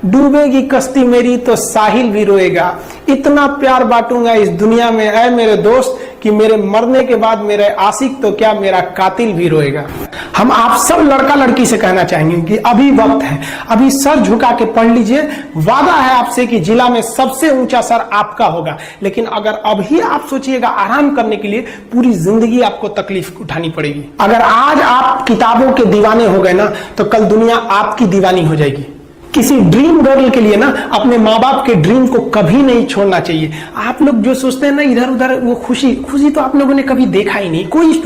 डूबेगी कश्ती मेरी तो साहिल भी रोएगा, इतना प्यार बांटूंगा इस दुनिया में ऐ मेरे दोस्त कि मेरे मरने के बाद मेरे आशिक तो क्या मेरा कातिल भी रोएगा। हम आप सब लड़का लड़की से कहना चाहेंगे कि अभी वक्त है, अभी सर झुका के पढ़ लीजिए। वादा है आपसे कि जिला में सबसे ऊंचा सर आपका होगा, लेकिन अगर अभी आप सोचिएगा आराम करने के लिए, पूरी जिंदगी आपको तकलीफ उठानी पड़ेगी। अगर आज आप किताबों के दीवाने हो गए ना, तो कल दुनिया आपकी दीवानी हो जाएगी। किसी ड्रीम गर्ल के लिए ना अपने माँ बाप के ड्रीम को कभी नहीं छोड़ना चाहिए। आप लोग जो सोचते हैं ना इधर उधर, वो खुशी तो आप लोगों ने कभी देखा ही नहीं। कोई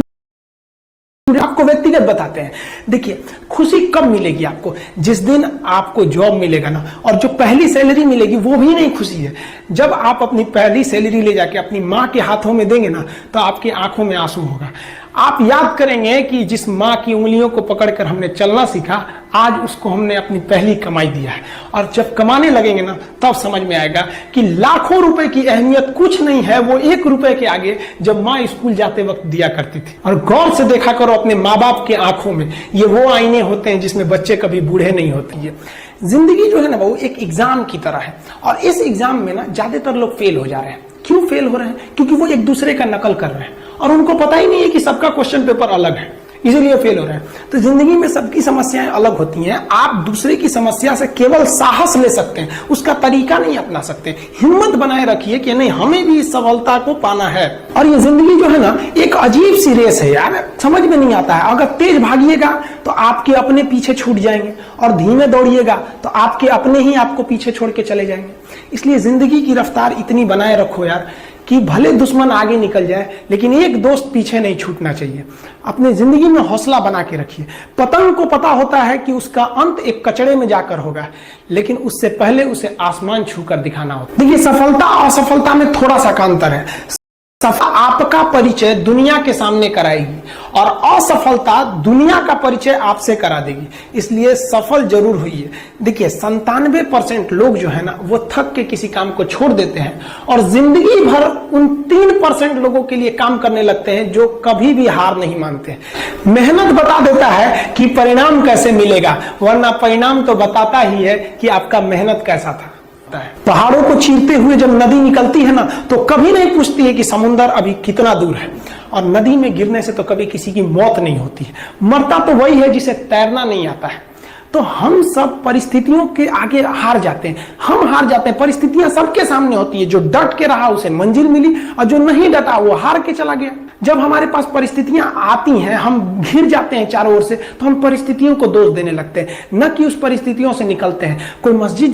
आपको व्यक्तिगत बताते हैं, देखिए खुशी कब मिलेगी आपको, जिस दिन आपको जॉब मिलेगा ना, और जो पहली सैलरी मिलेगी वो भी नहीं खुशी है। जब आप अपनी पहली सैलरी ले जाके अपनी माँ के हाथों में देंगे ना, तो आपकी आंखों में आंसू होगा। आप याद करेंगे कि जिस माँ की उंगलियों को पकड़कर हमने चलना सीखा, आज उसको हमने अपनी पहली कमाई दिया है। और जब कमाने लगेंगे ना, तब समझ में आएगा कि लाखों रुपए की अहमियत कुछ नहीं है वो 1 रुपए के आगे, जब माँ स्कूल जाते वक्त दिया करती थी। और गौर से देखा करो अपने माँ बाप के आंखों में, ये वो आईने होते हैं जिसमें बच्चे कभी बूढ़े नहीं होते हैं। जिंदगी जो है ना वो एक एग्जाम की तरह है, और इस एग्जाम में ना ज्यादातर लोग फेल हो जा रहे हैं। क्यों फेल हो रहे हैं? क्योंकि वो एक दूसरे का नकल कर रहे हैं और उनको पता ही नहीं है कि सबका क्वेश्चन पेपर अलग है, इसीलिए फेल हो रहे हैं। तो जिंदगी में सबकी समस्याएं अलग होती हैं। आप दूसरे की समस्या से केवल साहस ले सकते हैं, उसका तरीका नहीं अपना सकते। हिम्मत बनाए रखिए कि नहीं, हमें भी इस सफलता को पाना है। और ये जिंदगी जो है ना एक अजीब सी रेस है यार, समझ में नहीं आता है। अगर तेज भागिएगा तो आपके अपने पीछे छूट जाएंगे, और धीमे दौड़िएगा तो आपके अपने ही आपको पीछे छोड़ के चले जाएंगे। इसलिए जिंदगी की रफ्तार इतनी बनाए रखो यार कि भले दुश्मन आगे निकल जाए, लेकिन एक दोस्त पीछे नहीं छूटना चाहिए। अपने जिंदगी में हौसला बना के रखिए। पतंग को पता होता है कि उसका अंत एक कचड़े में जाकर होगा, लेकिन उससे पहले उसे आसमान छूकर दिखाना होता है। देखिए, सफलता और असफलता में थोड़ा सा का अंतर है। आपका परिचय दुनिया के सामने कराएगी, और असफलता दुनिया का परिचय आपसे करा देगी। इसलिए सफल जरूर होइए। देखिए, 97% लोग जो है ना वो थक के किसी काम को छोड़ देते हैं, और जिंदगी भर उन 3% लोगों के लिए काम करने लगते हैं जो कभी भी हार नहीं मानते। मेहनत बता देता है कि परिणाम कैसे मिलेगा, वरना परिणाम तो बताता ही है कि आपका मेहनत कैसा था। पहाड़ों को चीरते हुए जब नदी निकलती है ना, तो कभी नहीं पूछती है कि समुद्र अभी कितना दूर है। और नदी में गिरने से तो कभी किसी की मौत नहीं होती है, मरता तो वही है जिसे तैरना नहीं आता है। तो हम सब परिस्थितियों के आगे हार जाते हैं, हम हार जाते हैं। परिस्थितियां सबके सामने होती है, जो डट के रहा उसे मंजिल मिली, और जो नहीं डटा वो हार के चला गया। जब हमारे पास परिस्थितियां आती हैं, हम घिर जाते हैं चारों ओर से, तो हम परिस्थितियों को दोष देने लगते हैं, न कि उस परिस्थितियों से निकलते हैं। कोई मस्जिद